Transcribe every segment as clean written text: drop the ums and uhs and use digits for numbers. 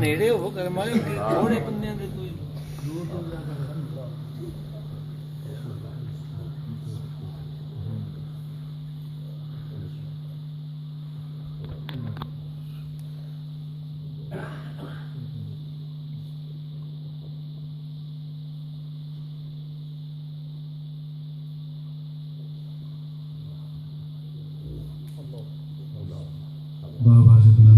نیڑے ہو کر ہمارے تھوڑے بندے ہیں کوئی دور دور جا کر بابا جتنا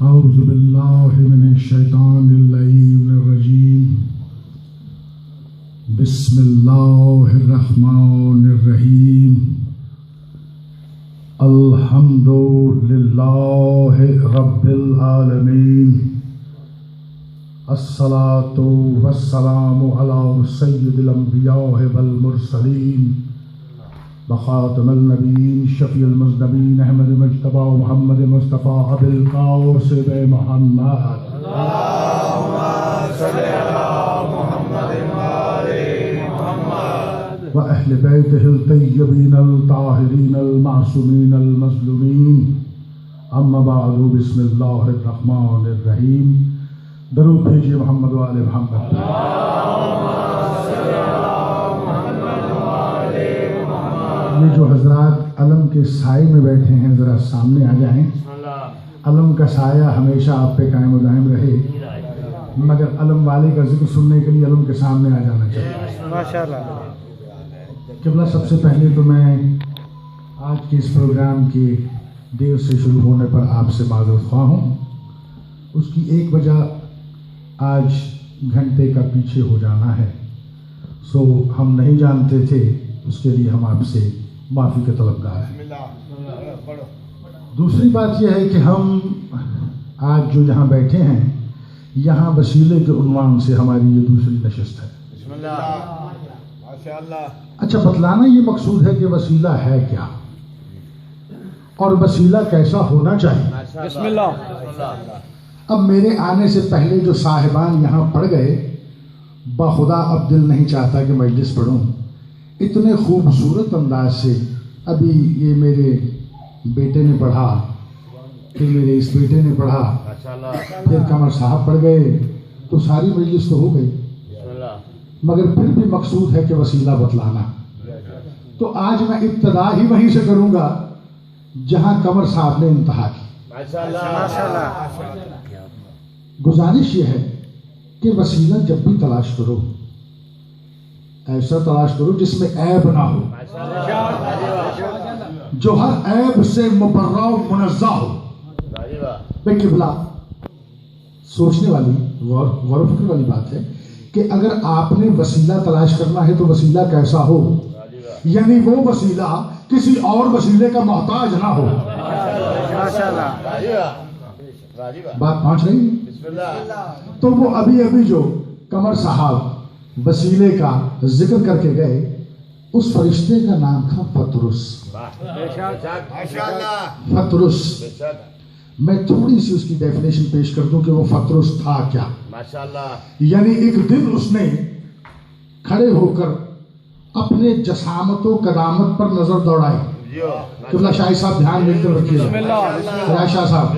اعوذ باللہ من الشیطان اللعین الرجیم بسم اللہ الرحمن الرحیم الحمد للہ رب العالمین الصلاة والسلام علی سید الانبیاء والمرسلین بخاتم النبیین شفیع المذنبین احمد مجتبی محمد مصطفیٰ ابی القاسم محمد اللہم صل علی محمد وآل محمد وأہل بیتہ الطیبین الطاہرین المعصومین المظلومین اما بعد بسم اللہ الرحمن الرحیم درود بھیجیے محمد و آل محمد یہ جو حضرات علم کے سائے میں بیٹھے ہیں ذرا سامنے آ جائیں. علم کا سایہ ہمیشہ آپ پہ قائم و دائم رہے، مگر علم والے کا ذکر سننے کے لیے علم کے سامنے آ جانا چاہیے. قبلہ سب سے پہلے تو میں آج کے اس پروگرام کے دیر سے شروع ہونے پر آپ سے معذرت خواہ ہوں. اس کی ایک وجہ آج گھنٹے کا پیچھے ہو جانا ہے، سو ہم نہیں جانتے تھے، اس کے لیے ہم آپ سے معافی کے طلبگار ہیں. دوسری بات یہ ہے کہ ہم آج جو یہاں بیٹھے ہیں، یہاں وسیلے کے عنوان سے ہماری یہ دوسری نشست ہے. اچھا، بتلانا یہ مقصود ہے کہ وسیلہ ہے کیا اور وسیلہ کیسا ہونا چاہیے. بسم اللہ. اب میرے آنے سے پہلے جو صاحبان یہاں پڑھ گئے، بخدا اب دل نہیں چاہتا کہ مجلس پڑھوں. اتنے خوبصورت انداز سے ابھی یہ میرے بیٹے نے پڑھا، پھر میرے اس بیٹے نے پڑھا، پھر قمر صاحب پڑھ گئے، تو ساری مجلس تو ہو گئی، مگر پھر بھی مقصود ہے کہ وسیلہ بتلانا. تو آج میں ابتدا ہی وہیں سے کروں گا جہاں قمر صاحب نے انتہا کی. گزارش یہ ہے کہ وسیلہ جب بھی تلاش کرو، ایسا تلاش کرو جس میں عیب نہ ہو، جو ہر عیب سے مبرہ و منزہ ہو. بے قبلہ سوچنے والی، غور و فکر والی بات ہے کہ اگر آپ نے وسیلہ تلاش کرنا ہے تو وسیلہ کیسا ہو، یعنی وہ وسیلہ کسی اور وسیلے کا محتاج نہ ہو. بات پہنچ رہی؟ تو وہ ابھی جو قمر صاحب وسیلے کا ذکر کر کے گئے، اس فرشتے کا نام تھا فطرس. فطرس، میں تھوڑی سی اس کی ڈیفینیشن پیش کر دوں کہ وہ فطرس تھا کیا. یعنی ایک دن اس نے کھڑے ہو کر اپنے جسامت و قدامت پر نظر دوڑائی. قبلہ شاہی صاحب دھیان مل کر رکھیے گا. شاہ صاحب،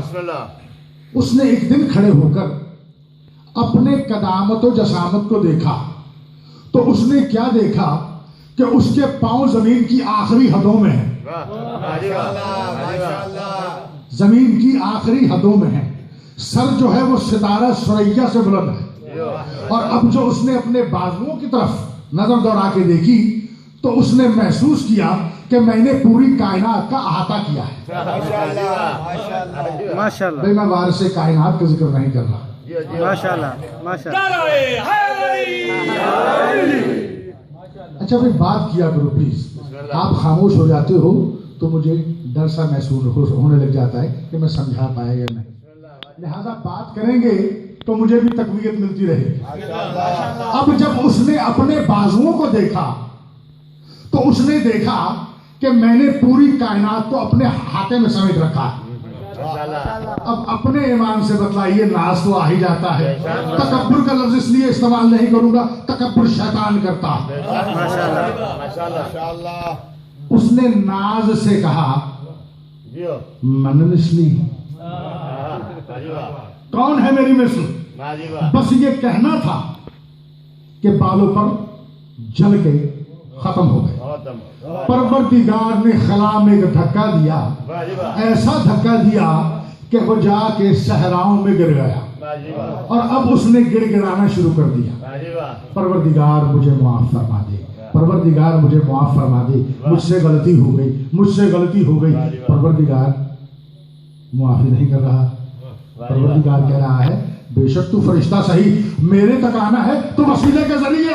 اس نے ایک دن کھڑے ہو کر اپنے قدامت و جسامت کو دیکھا، تو اس نے کیا دیکھا کہ اس کے پاؤں زمین کی آخری حدوں میں ہیں. زمین کی آخری حدوں میں ہیں. سر جو ہے وہ ستارہ سریا سے بلند ہے. اور اب جو اس نے اپنے بازوؤں کی طرف نظر دوڑا کے دیکھی تو اس نے محسوس کیا کہ میں نے پوری کائنات کا احاطہ کیا ہے. ماشاءاللہ. میں وارث سے کائنات کا ذکر نہیں کر رہا. ماشاءاللہ. اچھا بھائی، بات کیا کرو پلیز. آپ خاموش ہو جاتے ہو تو مجھے ڈر سا محسوس ہونے لگ جاتا ہے کہ میں سمجھا پایا یا نہیں. لہذا بات کریں گے تو مجھے بھی تقویت ملتی رہے گی. اب جب اس نے اپنے بازوؤں کو دیکھا تو اس نے دیکھا کہ میں نے پوری کائنات کو اپنے ہاتھے میں سمیٹ رکھا ہے. اب اپنے ایمان سے بتلائیے ناز تو آ ہی جاتا ہے. تکبر کا لفظ اس لیے استعمال نہیں کروں گا، تکبر شیطان کرتا ہے. اس نے ناز سے کہا من مثلی، کون ہے میری مثل؟ بس یہ کہنا تھا کہ بالوں پر جل کے ختم ہو گئے. پروردگار نے خلا میں ایک دھکا دیا، ایسا دھکا دیا کہ وہ جا کے صحراؤں میں گر گیا، اور اب اس نے گڑ گڑانا شروع کر دیا. پروردگار مجھے معاف فرما دے، پروردگار مجھے معاف فرما دے، مجھ سے غلطی ہو گئی، مجھ سے غلطی ہو گئی. پروردگار معافی نہیں کر رہا. پروردگار کہہ رہا ہے بے شک تو فرشتہ صحیح، میرے تک آنا ہے تو وسیلے کے ذریعے آ.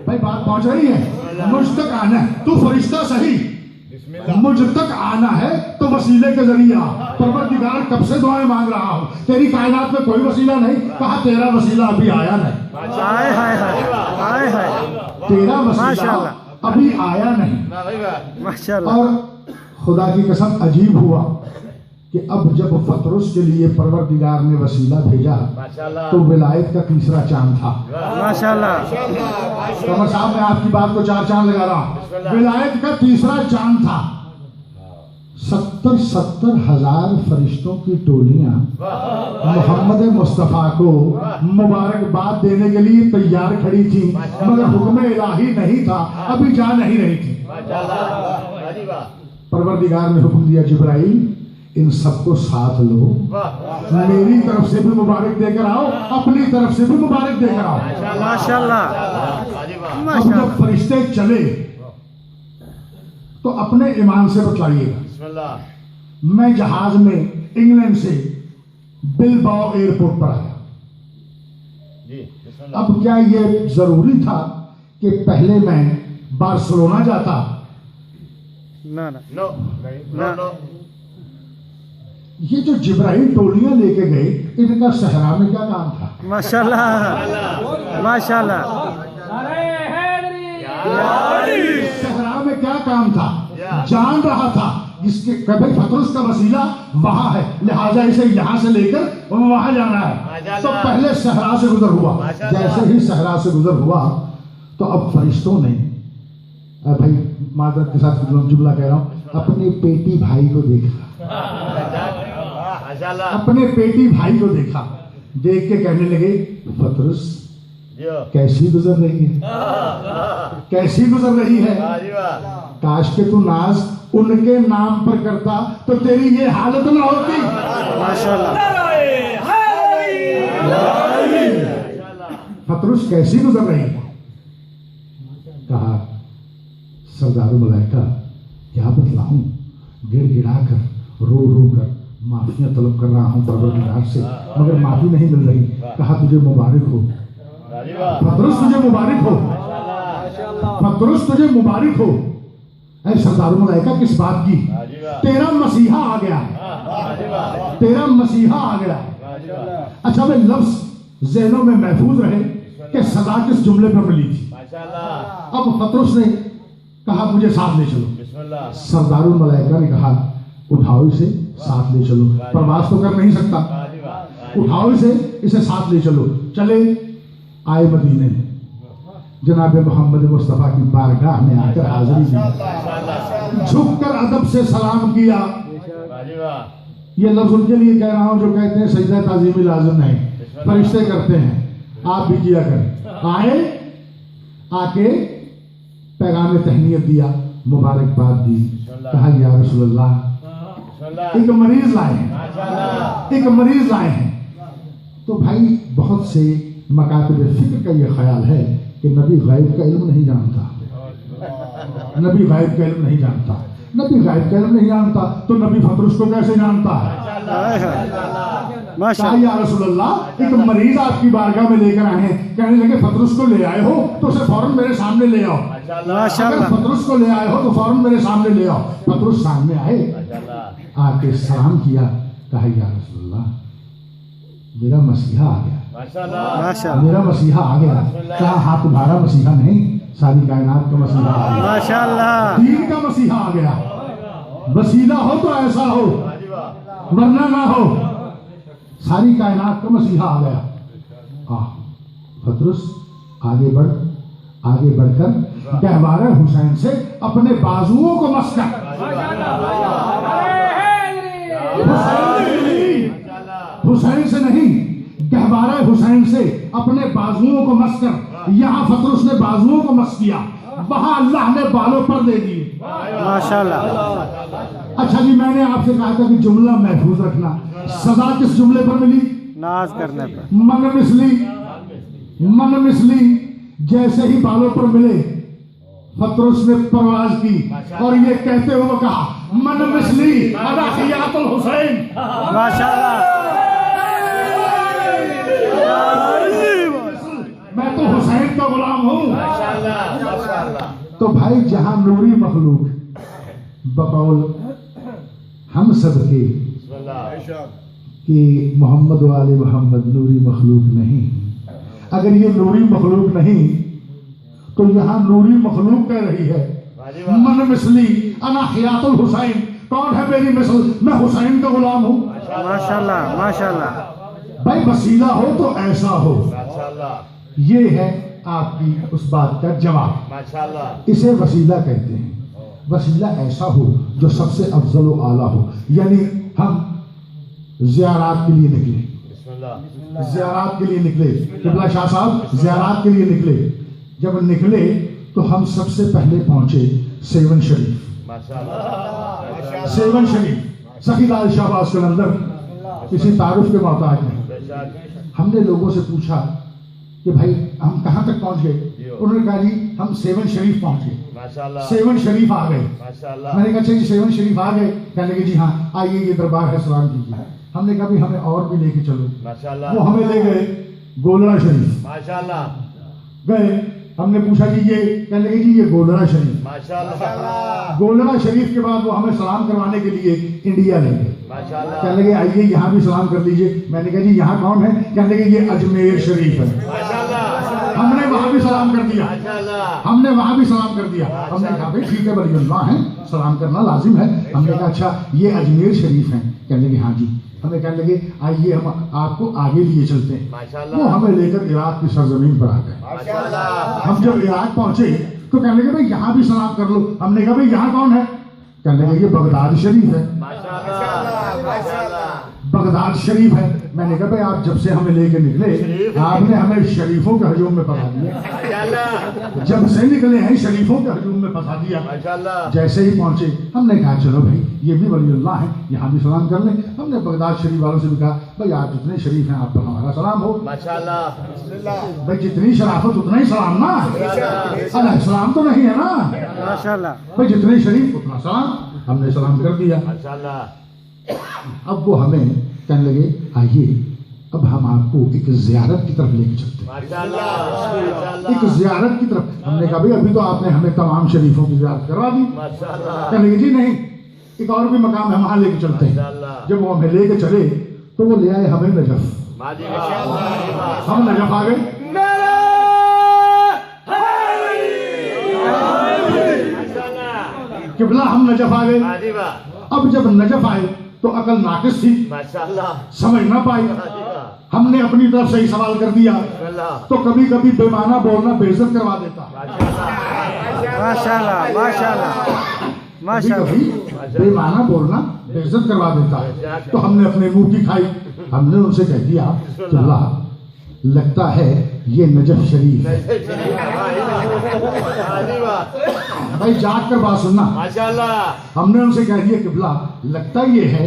بھائی بات پہنچ رہی ہے؟ مجھ تک آنا ہے تو فرشتہ صحیح، مجھ تک آنا ہے تو وسیلے کے ذریعے آ. پروردگار کب سے دعائیں مانگ رہا ہوں، تیری کائنات میں کوئی وسیلہ نہیں. کہا تیرا وسیلہ ابھی آیا نہیں، تیرا وسیلہ ابھی آیا نہیں. اور خدا کی قسم عجیب ہوا کہ اب جب پطرس کے لیے پروردگار نے وسیلہ بھیجا تو ولایت کا تیسرا چاند تھا. قمر صاحب میں آپ کی بات کو 4 چاند لگا رہا ہوں. ولایت کا تیسرا چاند تھا. 70 ہزار فرشتوں کی ٹولیاں محمد مصطفیٰ کو مبارکباد دینے کے لیے تیار کھڑی تھی، مگر حکم الہی نہیں تھا، ابھی جا نہیں رہی تھی. پروردگار نے حکم دیا جبرائیل ان سب کو ساتھ لو، میری طرف سے بھی مبارک دے کر آؤ، اپنی طرف سے بھی مبارک دے کر آؤ. اب جب فرشتے چلے تو اپنے ایمان سے بتلائیے گا. میں جہاز میں انگلینڈ سے بلباؤ ایئرپورٹ پر آیا. اب کیا یہ ضروری تھا کہ پہلے میں بارسلونا جاتا؟ یہ جو جبرائیل ٹولیاں لے کے گئے ان کا صحرا میں کیا کام تھا؟ ماشاءاللہ صحرا میں کیا کام تھا؟ جان رہا تھا جس کے کبھی پطرس کا وسیلہ وہاں ہے، لہٰذا اسے یہاں سے لے کر وہاں جانا ہے. تو پہلے صحرا سے گزر ہوا. جیسے ہی صحرا سے گزر ہوا تو اب فرشتوں نے، بھائی معذرت کے ساتھ جملہ کہہ رہا ہوں، اپنے پیٹی بھائی کو دیکھا، اپنے پیٹی بھائی کو دیکھا، دیکھ کے کہنے لگے پطرس کیسی گزر رہی ہے، کیسی گزر رہی ہے. کاش کہ تو ناز ان کے نام پر کرتا تو تیری یہ حالت نہ ہوتی. پطرس کیسی گزر رہی ہے؟ کہا سردار الملائکہ کیا بتلاؤں، گڑ گڑا کر رو رو کر معافیاں طلب کر رہا ہوں پروردگار سے، مگر معافی نہیں مل رہی. کہا تجھے مبارک ہو پطرس، تجھے مبارک ہو پطرس، تجھے مبارک ہو. اے سردار الملائکہ کس بات کی؟ تیرا مسیحا آ گیا ہے، تیرا مسیحا آ گیا ہے. اچھا میں لفظ ذہنوں میں محفوظ رہے کہ سزا کس جملے پر ملی تھی. اب پطرس نے کہا مجھے ساتھ لے چلو. سردار الملائکہ نے کہا اٹھاؤ اسے ساتھ لے چلو، پرواز تو کر نہیں سکتا، اٹھاؤ اسے ساتھ لے چلو. چلے آئے مدینے میں، جناب محمد مصطفیٰ کی بارگاہ میں آ کر حاضری دی، جھک کر ادب سے سلام کیا. یہ لفظ ان کے لیے کہہ رہا ہوں جو کہتے ہیں سجدہ تعظیمی لازم نہیں، فرشتے کرتے ہیں، آپ بھی کیا کریں. آئے، آ کے پیغام تہنیت دیا، مبارکباد دی. کہا یا رسول اللہ ایک مریض لائے ہیں، ایک مریض لائے ہیں. تو بھائی بہت سے مکاتب فکر کا یہ خیال ہے کہ نبی غیب کا علم نہیں جانتا، نبی غیب کا علم نہیں جانتا. نبی غیب کا علم نہیں جانتا تو نبی پطرس کو کیسے جانتا ہے؟ کہا یا رسول اللہ ایک مریض آپ کی بارگاہ میں لے کر آئے ہیں، کہنے لگے پطرس کو لے آئے ہو تو اسے فوراً میرے سامنے لے آؤ. اگر پطرس کو لے آئے ہو تو فوراً میرے سامنے لے آؤ. پطرس سامنے آئے، آ کے سلام کیا. کہا یا رسول اللہ میرا مسیحا آ گیا. ماشاءاللہ میرا مسیحا آ گیا. کیا ہاں تمہارا مسیحا نہیں، ساری کائنات کا مسیحا آ گیا. ماشاءاللہ دین کا مسیحا آ گیا. وسیلہ ہو تو ایسا ہو ورنہ نہ ہو. ساری کائنات کا مسیحا آ گیا. پطرس آگے بڑھ کر گہوارہ حسین سے اپنے بازوؤں کو مس کر، حسین سے نہیں، گہوارہ حسین سے اپنے بازوؤں کو مس کر، یہاں پطرس نے بازوؤں کو مس کیا، وہاں اللہ نے بالوں پر دے دیے. ماشاءاللہ. اچھا جی، میں نے آپ سے کہا تھا کہ جملہ محفوظ رکھنا. سزا کس جملے پر ملی؟ ناز کرنے پر. من مثلی جیسے ہی بالوں پر ملے پطرس نے پرواز کی اور یہ کہتے ہوئے کہا من مثلی انا خیاط الحسین. ماشاءاللہ. میں تو حسین کا غلام ہوں. تو بھائی جہاں نوری مخلوق بقول ہم سب کے کہ محمد و آل محمد نوری مخلوق نہیں، اگر یہ نوری مخلوق نہیں تو یہاں نوری مخلوق کہہ رہی ہے من مثلی انا خیاط الحسین. کون ہے میری مثل؟ میں حسین کا غلام ہوں. ماشاءاللہ. ماشاءاللہ. بھائی وسیلہ ہو تو ایسا ہو. یہ ہے آپ کی اس بات کا جواب. اسے وسیلہ کہتے ہیں. وسیلہ ایسا ہو جو سب سے افضل و اعلیٰ ہو. یعنی ہم زیارات کے لیے نکلے، زیارات کے لیے نکلے، قبلہ شاہ صاحب زیارات کے لیے نکلے. جب نکلے تو ہم سب سے پہلے پہنچے سیون شریف. سیون شریف سخی لال شہباز قلندر کسی تعارف کے محتاج نہیں. ہم نے لوگوں سے پوچھا کہ بھائی ہم کہاں تک پہنچ گئے؟ انہوں نے کہا جی ہم سیون شریف پہنچ گئے. سیون شریف آ گئے. میں نے کہا اچھا جی سیون شریف آ گئے؟ کہنے لگے جی ہاں آئیے یہ دربار ہے سلام کیجیے. ہم نے کہا بھی ہمیں اور بھی لے کے چلو. وہ ہمیں لے گئے گولڑا شریف. گئے، ہم نے پوچھا جی یہ، کہنے لگے جی یہ گولڑا شریف. گولڑا شریف کے بعد وہ ہمیں سلام کروانے کے لیے انڈیا لے گئے. کہنے لگے آئیے یہاں بھی سلام کر لیجئے. میں نے کہا جی یہاں کون ہے؟ کہنے لگے یہ اجمیر شریف ہے. ہم نے وہاں بھی سلام کر دیا. ہم نے وہاں بھی سلام کر دیا. ہم نے کہا بھائی ٹھیک ہے ولی اللہ ہیں، سلام کرنا لازم ہے. ہم نے کہا اچھا یہ اجمیر شریف ہیں؟ کہنے لگے ہاں جی. ہمیں کہنے لگے آئیے ہم آپ کو آگے لیے چلتے ہیں. وہ ہمیں لے کر عراق کی سرزمین پر آ گئے. ہم جب عراق پہنچے تو کہنے لگے بھائی یہاں بھی سلام کر لو. ہم نے کہا بھائی یہاں کون ہے؟ کہنے لگے یہ بغداد شریف ہے. بغداد شریف ہے. میں نے کہا بھائی آپ جب سے ہمیں لے کے نکلے آپ نے ہمیں شریفوں کے ہجوم میں پھنسا دیا. جب سے نکلے ہیں شریفوں کے ہجوم میں پھنسا دیا. جیسے ہی پہنچے ہم نے کہا چلو بھائی یہ بھی ولی اللہ ہیں، یہاں بھی سلام کر لیں. ہم نے بغداد شریف والوں سے بھی کہا بھائی آپ جتنے شریف ہیں آپ پر ہمارا سلام ہو. بھائی جتنی شرافت اتنا ہی سلام نا. علیہ السلام تو نہیں ہے نا. بھائی جتنے شریف اتنا سلام. ہم نے سلام کر دیا. اب وہ ہمیں کہنے لگے آئیے اب ہم آپ کو ایک زیارت کی طرف لے کے چلتے ہیں. ایک زیارت کی طرف. ہم نے کہا بھائی ابھی تو آپ نے ہمیں تمام شریفوں کی زیارت کروا دی. کہنے لگے جی نہیں ایک اور بھی مقام ہے وہاں لے کے چلتے ہیں. جب وہ ہمیں لے کے چلے تو وہ لے آئے ہمیں نجف. ہم نجف آ گئے. قبلہ ہم نجف آ گئے. اب جب نجف آئے تو عقل ناقص تھی، سمجھ نہ پائی. ہم نے اپنی طرف سے ہی سوال کر دیا تو کبھی کبھی بے معنی بولنا بے عزت کروا دیتا. بے معنی بولنا بے عزت کروا دیتا ہے. تو ہم نے اپنے منہ کی کھائی. ہم نے ان سے کہہ دیا کہ اللہ لگتا ہے یہ نجف شریف ہے. بھائی جاگ کر بات سننا. ہم نے ان سے کہہ دیا قبلہ لگتا یہ ہے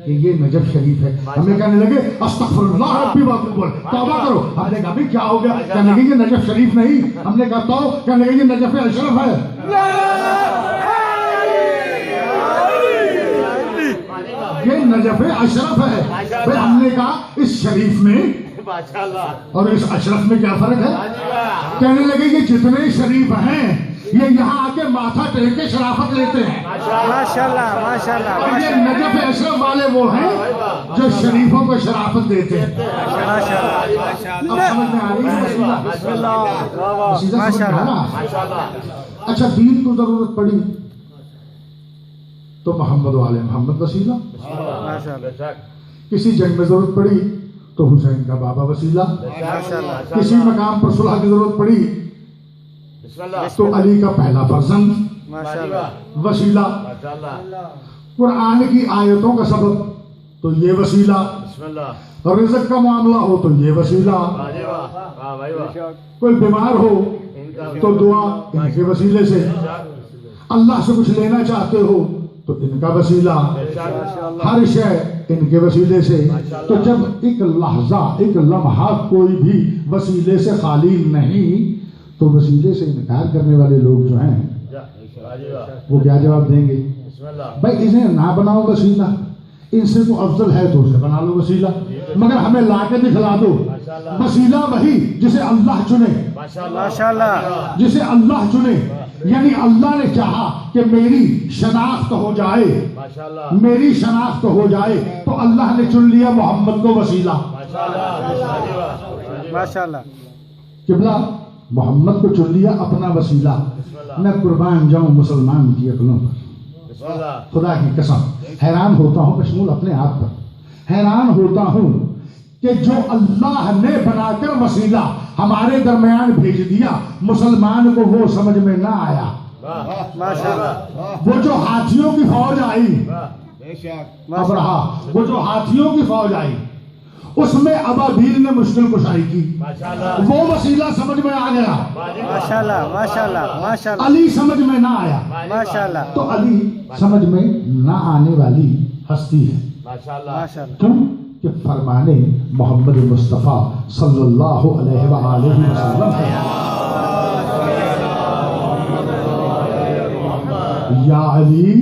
کہ یہ نجف شریف ہے. ہمیں کہنے لگے استغفر اللہ ربی واتوب توبہ کرو. ہم نے کہا بھی کیا ہو گیا؟ کہنے لگے یہ نجف شریف نہیں. ہم نے کہا تو کہنے لگے یہ نجف اشرف ہے. یہ نجف اشرف ہے. پھر ہم نے کہا اس شریف میں اور اس اشرف میں کیا فرق ہے؟ کہنے لگے یہ جتنے شریف ہیں یہ یہاں آ کے ماتھا ٹیک کے شرافت لیتے ہیں. ماشاءاللہ ماشاءاللہ اور یہ نجف اسلم والے وہ ہیں جو شریفوں کو شرافت دیتے ہیں. اب سمجھ میں آ رہی ہے وسیلہ؟ وسیلہ سمجھ میں آ رہا؟ اچھا دین کو ضرورت پڑی تو محمد والے محمد وسیلہ. کسی جنگ میں ضرورت پڑی تو حسین کا بابا وسیلہ. کسی مقام پر صلح کی ضرورت پڑی تو علی کا پہلا فرزند وسیلہ. قرآن کی آیتوں کا سبب تو یہ وسیلہ. رزق کا معاملہ ہو تو یہ وسیلہ. کوئی بیمار ہو تو دعا ان کے وسیلے سے. اللہ سے کچھ لینا چاہتے ہو تو ان کا وسیلہ. ہر شے ان کے وسیلے سے. تو جب ایک لحظہ ایک لمحہ کوئی بھی وسیلے سے خالی نہیں تو وسیلے سے انکار کرنے والے لوگ جو ہیں وہ کیا جواب دیں گے؟ بھائی انہیں نہ بناؤ وسیلہ، ان سے تو افضل ہے تو اسے بنا لو وسیلہ، مگر ہمیں لا کے دکھلا دو. وسیلہ وہی جسے اللہ چنے، ماشاءاللہ جسے اللہ چنے. یعنی اللہ نے چاہا کہ میری شناخت ہو جائے، میری شناخت ہو جائے تو اللہ نے چن لیا محمد کو وسیلہ. ماشاءاللہ قبلہ محمد کو چن لیا اپنا وسیلہ. میں قربان جاؤں مسلمان کی عقلوں پر، خدا کی قسم حیران ہوتا ہوں، بشمول اپنے آپ پر حیران ہوتا ہوں کہ جو اللہ نے بنا کر وسیلہ ہمارے درمیان بھیج دیا، مسلمان کو وہ سمجھ میں نہ آیا. وہ جو ہاتھیوں کی فوج آئی ابرہا، وہ جو ہاتھیوں کی فوج آئی اس میں ابابیل نے مشکل کشائی کی، وہ وسیلہ سمجھ میں آ گیا. ماشاءاللہ ماشاءاللہ ماشاءاللہ. علی سمجھ میں نہ آیا ماشاءاللہ تو علی سمجھ میں نہ آنے والی ہستی ہے. ماشاءاللہ. کیوں کہ فرمانے محمد مصطفیٰ صلی اللہ علیہ وآلہ وسلم ہے. یا علی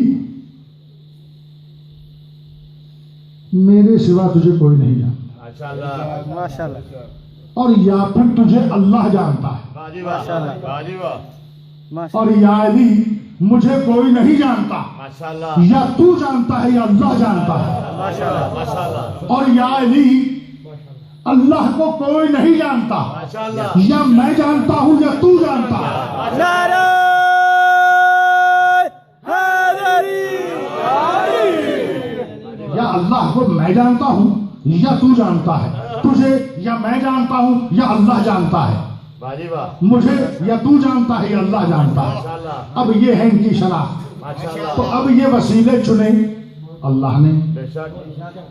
میرے سوا تجھے کوئی نہیں جانتا، ماشاءاللہ اور یا پھر تجھے اللہ جانتا ہے، اور یا علی مجھے کوئی نہیں جانتا، یا تو جانتا ہے یا اللہ جانتا ہے. اور یا علی اللہ کو کوئی نہیں جانتا، یا میں جانتا ہوں یا تو جانتا ہے. نعرہ حیدری. یا اللہ کو میں جانتا ہوں یا تو جانتا ہے، تجھے یا میں جانتا ہوں یا اللہ جانتا ہے، مجھے یا تو جانتا ہے یا اللہ جانتا ہے. اب یہ ہے ان کی شناخت. تو اب یہ وسیلے چنے اللہ نے.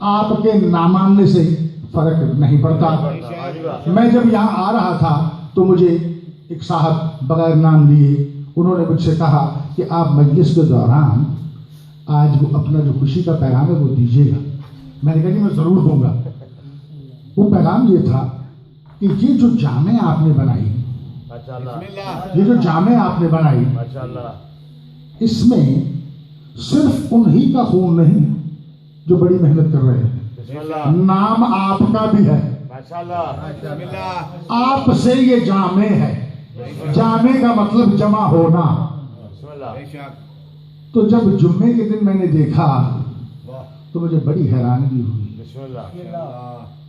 آپ کے نہ ماننے سے فرق نہیں پڑتا. میں جب یہاں آ رہا تھا تو مجھے ایک صاحب بغیر نام لیے انہوں نے مجھ سے کہا کہ آپ مجلس کے دوران آج وہ اپنا جو خوشی کا پیغام ہے وہ دیجیے گا. میں نے کہا کہ میں ضرور دوں گا. وہ پیغام یہ تھا کہ یہ جو جامع آپ نے بنائی، یہ جو جامع آپ نے بنائی، اس میں صرف انہی کا خون نہیں جو بڑی محنت کر رہے ہیں، نام آپ کا بھی ہے. آپ سے یہ جامع ہے. جامع کا مطلب جمع ہونا. تو جب جمعے کے دن میں نے دیکھا تو مجھے بڑی حیرانگی ہوئی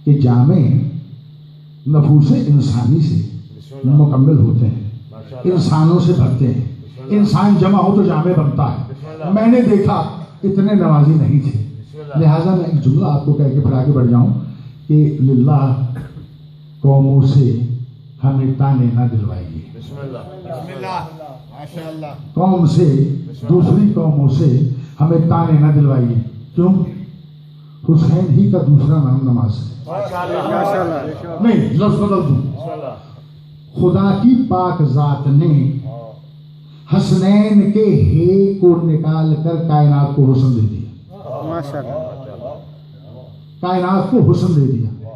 کہ جامع نفوس انسانی سے مکمل ہوتے ہیں، انسانوں سے بھرتے ہیں. انسان جمع ہو تو جامع بنتا ہے. میں نے دیکھا اتنے نمازی نہیں تھے. لہٰذا میں ایک جملہ آپ کو کہہ کے پھر آگے بڑھ جاؤں کہ للہ قوموں سے ہمیں تانے نہ دلوائیے. قوم سے، دوسری قوموں سے ہمیں تانے نہ دلوائیے. کیوں؟ حسین ہی کا دوسرا نام نماز ہے. نہیں لفظ بدل دوں. خدا کی پاک ذات نے حسنین کے ہے کو نکال کر کائنات کو حسن دے دیا. کائنات کو حسن دے دیا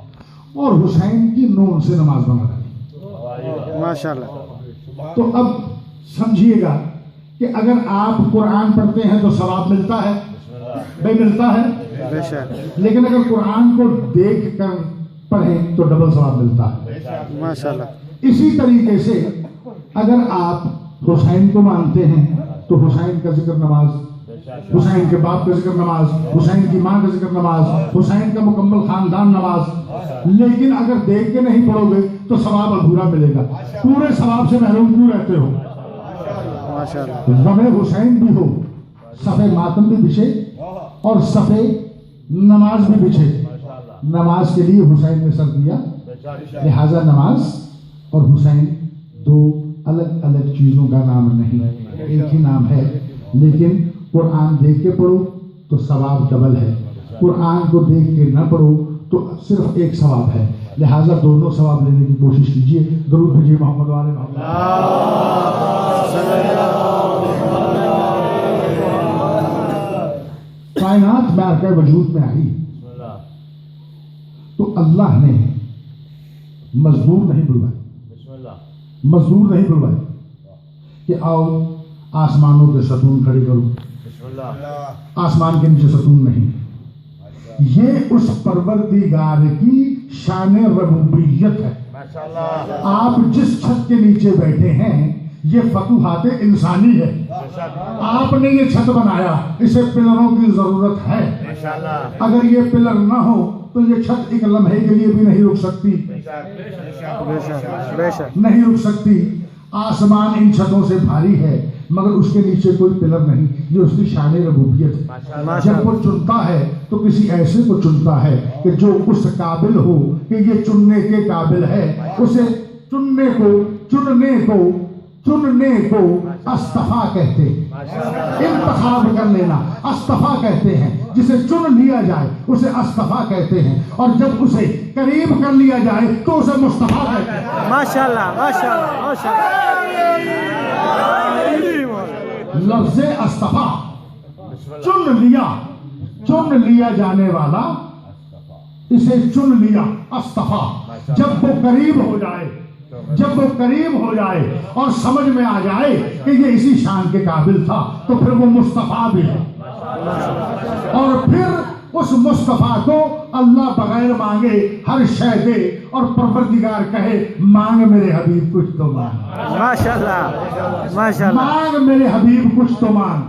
اور حسین کی نون سے نماز بنا دی. ماشاءاللہ. تو اب سمجھیے گا کہ اگر آپ قرآن پڑھتے ہیں تو ثواب ملتا ہے، بھائی ملتا ہے. لیکن اگر قرآن کو دیکھ کر پڑھیں تو ڈبل ثواب ملتا ہے. ماشاءاللہ. اسی طریقے سے اگر آپ حسین کو مانتے ہیں تو حسین کا ذکر نماز، حسین کے باپ کا ذکر نماز، حسین کی ماں کا ذکر نماز، حسین کا مکمل خاندان نماز۔ لیکن اگر دیکھ کے نہیں پڑھو گے تو ثواب ادھورا ملے گا، پورے ثواب سے محروم کیوں رہتے ہو؟ غم حسین بھی ہو، صفے ماتم بھی بچھے اور صفے نماز بھی بچھے۔ نماز کے لیے حسین نے سر دیا، لہذا نماز اور حسین دو الگ الگ چیزوں کا نام نہیں، ایک ہی نام ہے۔ لیکن قرآن دیکھ کے پڑھو تو ثواب ڈبل ہے، قرآن کو دیکھ کے نہ پڑھو تو صرف ایک ثواب ہے، لہٰذا دونوں ثواب لینے کی کوشش کیجیے۔ درود بھیجیے محمد والے محمد۔ کائنات میں آ کے وجود میں آئی تو اللہ نے مزدور نہیں بلوائے، مزدور نہیں بلوائے کہ آؤ آسمانوں کے ستون کھڑے کرو، آسمان کے نیچے ستون نہیں۔ یہ اس پروردگار کی شان ربوبیت ہے۔ آپ جس چھت کے نیچے بیٹھے ہیں یہ فتوحات انسانی ہے، آپ نے یہ چھت بنایا، اسے پلروں کی ضرورت ہے۔ اگر یہ پلر نہ ہو تو یہ چھت ایک لمحے کے لیے بھی نہیں رک سکتی، نہیں رک سکتی۔ آسمان ان چھتوں سے بھاری ہے مگر اس کے نیچے کوئی پلر نہیں، یہ اس کی شان ربوبیت ہے۔ جب وہ چنتا ہے تو کسی ایسے کو چنتا ہے کہ جو اس قابل ہو کہ یہ چننے کے قابل ہے، اسے چننے کو استفا کہتے ہیں، انتخاب کر لینا استفا کہتے ہیں۔ جسے چن لیا جائے اسے استفا کہتے ہیں، اور جب اسے قریب کر لیا جائے تو اسے مصطفیٰ کہتے ہیں۔ ماشاءاللہ ماشاءاللہ ماشاءاللہ۔ لفظ استفا، چن لیا جانے والا، اسے چن لیا استفا۔ جب وہ قریب ہو جائے اور سمجھ میں آ جائے کہ یہ اسی شان کے قابل تھا تو پھر وہ مصطفیٰ بھی ہے، اور پھر اس مصطفیٰ کو اللہ بغیر مانگے ہر شے دے، اور پروردگار کہے مانگ میرے حبیب کچھ تو مانگ، ماشاءاللہ ماشاءاللہ، مانگ میرے حبیب کچھ تو مانگ۔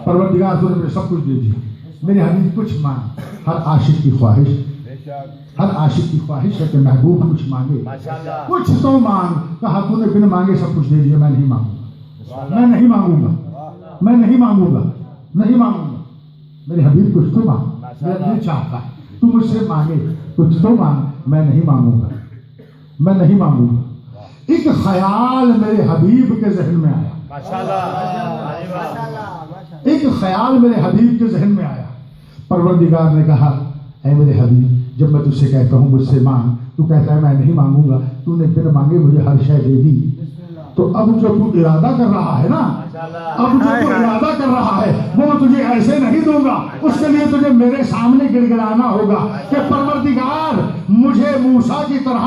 پروردگار تو نے مجھے سب کچھ دے دیا، میرے حبیب کچھ مانگ۔ ہر عاشق کی خواہش ہے کہ محبوب کچھ مانگے، کچھ تو مانگ۔ کہا تو نے بن مانگے سب کچھ دے دیا، میں نہیں مانگوں گا۔ میرے حبیب کچھ تو مانگ، میرا دل چاہتا ہے تو مجھ سے مانگے کچھ تو مانگ، میں نہیں مانگوں گا۔ ایک خیال میرے حبیب کے ذہن میں آیا، پروردگار نے کہا اے میرے حبیب جب میں تجھ سے کہتا ہوں مجھ سے مانگ، تو کہتا ہے میں نہیں مانگوں گا، تو نے بن مانگے مجھے ہر شے دے دی۔ تو اب جو تو ارادہ کر رہا ہے وہ تجھے ایسے نہیں دوں گا، اس کے لیے تجھے میرے سامنے گڑ گڑانا ہوگا کہ پروردگار مجھے موسیٰ کی طرح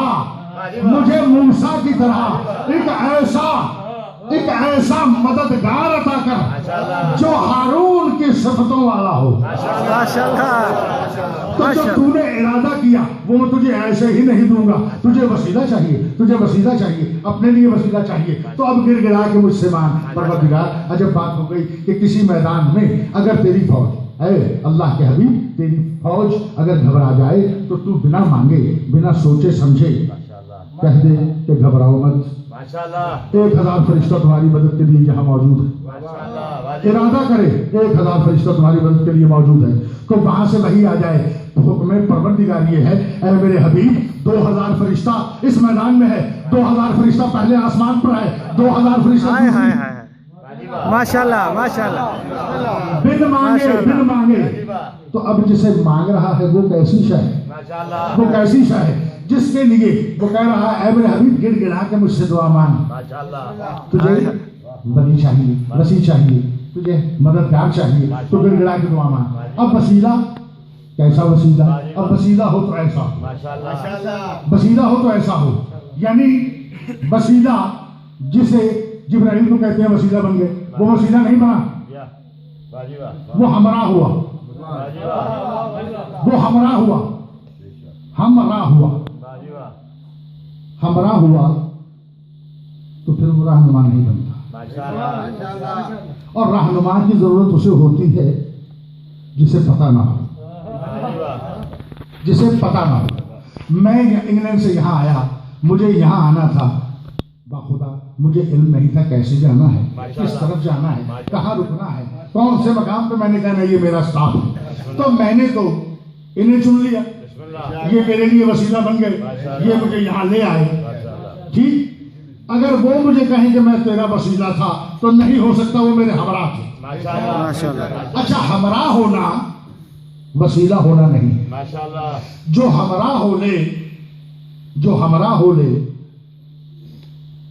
ایک ایسا مددگار عطا کر جو ہارون کی صفتوں والا ہو۔ تو جو تو نے ارادہ کیا وہ میں تجھے ایسے ہی نہیں دوں گا، تجھے وسیلہ چاہیے، اپنے لیے وسیلہ چاہیے، تو اب گر گڑا کے مجھ سے مانگ۔ پروردگار عجب بات ہو گئی کہ کسی میدان میں اگر تیری فوج، اے اللہ کے حبیب تیری فوج اگر گھبرا جائے تو تو بنا مانگے بنا سوچے سمجھے کہہ دے کہ گھبراؤ مت، 1000 فرشتہ تمہاری مدد کے لیے یہاں موجود ہے۔ ارادہ کرے 1000 فرشتہ تمہاری مدد کے لیے موجود ہے، تو وہاں سے وحی آ جائے، حکم پروردگار یہ ہے اے میرے حبیب 2000 فرشتہ اس میدان میں ہے، 2000 فرشتہ پہلے آسمان پر ہے، 2000 فرشتہ ماشاءاللہ ماشاءاللہ، بن مانگے۔ تو اب جسے مانگ رہا ہے وہ کیسی شے ہے جس کے لیے وہ کہہ رہا ہے اے میرے حبیب گڑ گڑا کے مجھ سے دعا مانگ۔ تجھے ولی چاہیے، وسیع چاہیے، تجھے مددگار چاہیے، تو گڑ گڑا کے دعا مانگ۔ اب وسیلہ کیسا وسیلہ؟ اب وسیلہ ہو تو ایسا ہو، یعنی وسیلہ جسے جبرائیل کو کہتے ہیں وسیلہ بن گئے، وہ وسیلہ نہیں بنا، وہ ہمراہ ہوا تو پھر وہ رہنما نہیں بنتا۔ اور رہنما کی ضرورت اسے ہوتی ہے جسے پتہ نہ ہو، جسے پتہ نہ ہو. میں انگلینڈ سے یہاں آیا، مجھے یہاں آنا تھا، باخدا مجھے علم نہیں تھا کیسے جانا ہے، کس طرف جانا ہے، کہاں رکنا ہے، کون سے مقام پہ. میں نے کہا نہیں یہ میرا اسٹاف ہے، تو میں نے تو انہیں چن لیا، یہ میرے لیے وسیلہ بن گئے، یہ مجھے یہاں لے آئے. ٹھیک، اگر وہ مجھے کہیں کہ میں تیرا وسیلہ تھا تو نہیں ہو سکتا، وہ میرے ہمراہ تھے. اچھا، ہمراہ ہونا وسیلہ ہونا نہیں. جو ہمراہ ہو لے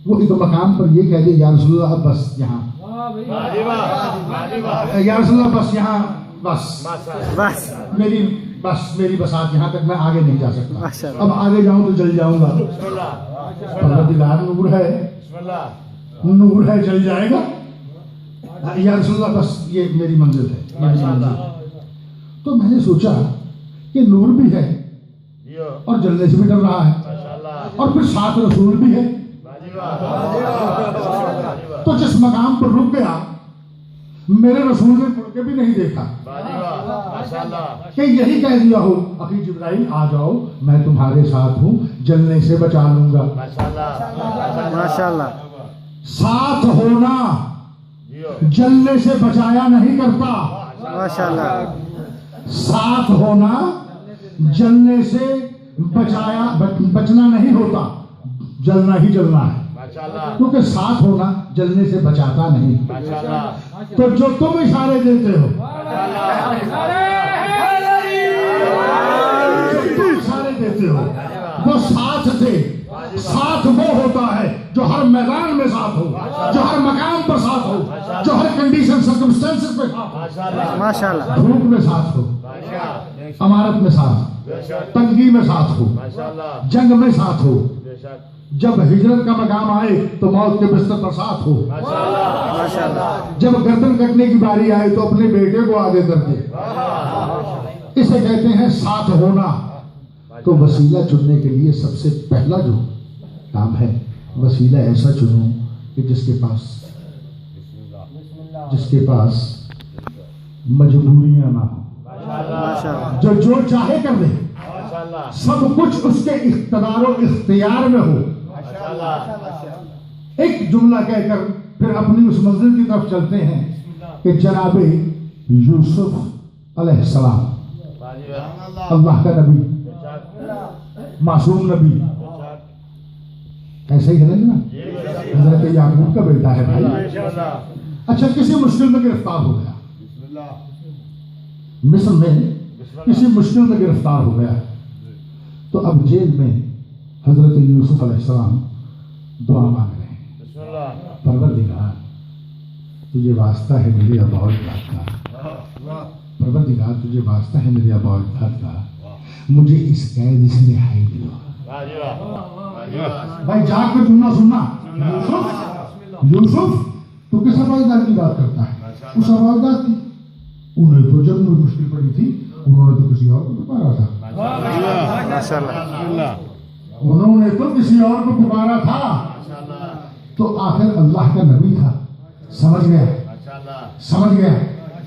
وہ ایک مقام پر یہ کہہ دے یا رسول اللہ بس یہاں، یا رسول اللہ بس یہاں، بس میری بسات یہاں تک، میں آگے نہیں جا سکتا، اب آگے جاؤں تو جل جاؤں گا. پروردگار نور ہے جل جائے گا. یا رسول اللہ بس یہ میری منزل ہے. تو میں نے سوچا کہ نور بھی ہے اور جلنے سے بھی ڈر رہا ہے، اور پھر ساتھ رسول بھی ہے. تو جس مقام پر رک گیا میرے رسول نے مڑ کے بھی نہیں دیکھا کہ یہی کہہ دیا ہو اخی جبرائیل آ جاؤ میں تمہارے ساتھ ہوں، جلنے سے بچا لوں گا. ماشاءاللہ. ساتھ ہونا جلنے سے بچایا نہیں کرتا. ماشاءاللہ. ساتھ ہونا جلنے سے بچنا نہیں ہوتا، جلنا ہی جلنا ہے. کیونکہ ساتھ ہونا جلنے سے بچاتا نہیں. تو جو تم اشارے دیتے ہو، وہ ساتھ تھے. ساتھ وہ ہوتا ہے جو ہر میدان میں ساتھ ہو، جو ہر مقام پر ساتھ ہو، جو ہر کنڈیشن سرکمسٹینسز میں ساتھ ہو. ماشاءاللہ. دھوپ میں ساتھ ہو، امارت میں ساتھ ہو، تنگی میں ساتھ ہو، جنگ میں ساتھ ہو. جب ہجرت کا مقام آئے تو موت کے بستر پر ساتھ ہو. جب گردن کٹنے کی باری آئے تو اپنے بیٹے کو آگے کر دے. اسے کہتے ہیں ساتھ ہونا. تو وسیلہ چننے کے لیے سب سے پہلا جو کام ہے، وسیلہ ایسا چنو کہ جس کے پاس مجبوریاں نہ ہوں، جو چاہے کر دے، سب کچھ اس کے اقتدار و اختیار میں ہو. ایک جملہ کہہ کر پھر اپنی اس منزل کی طرف چلتے ہیں کہ جناب یوسف علیہ السلام، اللہ کا نبی، معصوم نبی، ایسا ہی ہے نا، حضرت یعقوب کا بیٹا ہے بھائی. اچھا، کسی مشکل میں گرفتار ہو گیا، مصر میں کسی مشکل میں گرفتار ہو گیا، تو اب جیل میں حضرت یوسف علیہ السلام دعا مانگ رہے ہیں. پروردگار تجھے واسطہ ہے میرے ابا و اجداد کا، پروردگار تجھے واسطہ ہے میرے ابا و اجداد کا، مجھے اس قید سے رہائی دلوا. بھائی جاگ کر جملہ سننا. یوسف تو کس ابا و اجداد کی بات کرتا ہے؟ اس ابا و اجداد کی. انہیں تو جب مشکل پڑی تھی انہوں نے تو کسی اور کو پکارا تھا. انہوں نے تو کسی اور کو پکارا تھا. تو آخر اللہ کا نبی تھا، سمجھ گیا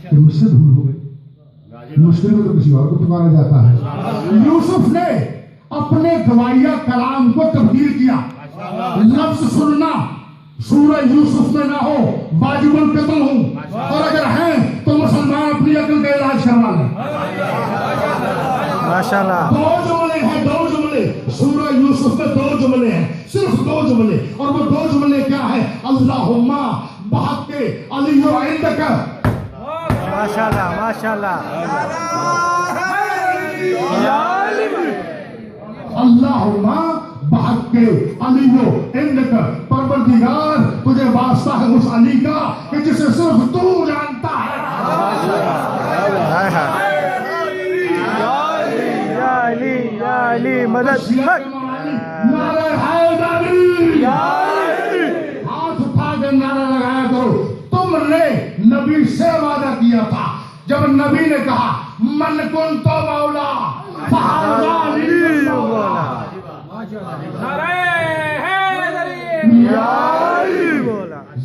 کہ مجھ سے بھول ہو گئی. مشکل میں تو کسی اور کو پکارا جاتا ہے. یوسف نے اپنے گوائیہ کلام کو تبدیل کیا. لفظ سننا سورہ یوسف میں نہ ہو، واجب القتل ہوں، اور اگر ہیں تو مسلمان اپنی عقل کا علاج کروا لیں. ماشاءاللہ. دو جملے سورہ یوسف میں 2 جملے ہیں، صرف 2 جملے، اور وہ 2 جملے کیا ہے؟ اللہم بحق علی و عندک. ماشاءاللہ. ماشاءاللہ. اللہم بحق علی و عندک، پروردگار تجھے واسطہ ہے اس علی کا کہ جسے صرف تو جانتا ہے. یا علی مدد. نعرہ حیدری، ہاتھ اٹھا کے نعرہ لگایا کرو. تم نے نبی سے وعدہ کیا تھا، جب نبی نے کہا من کنت مولا فہذا علی مولا.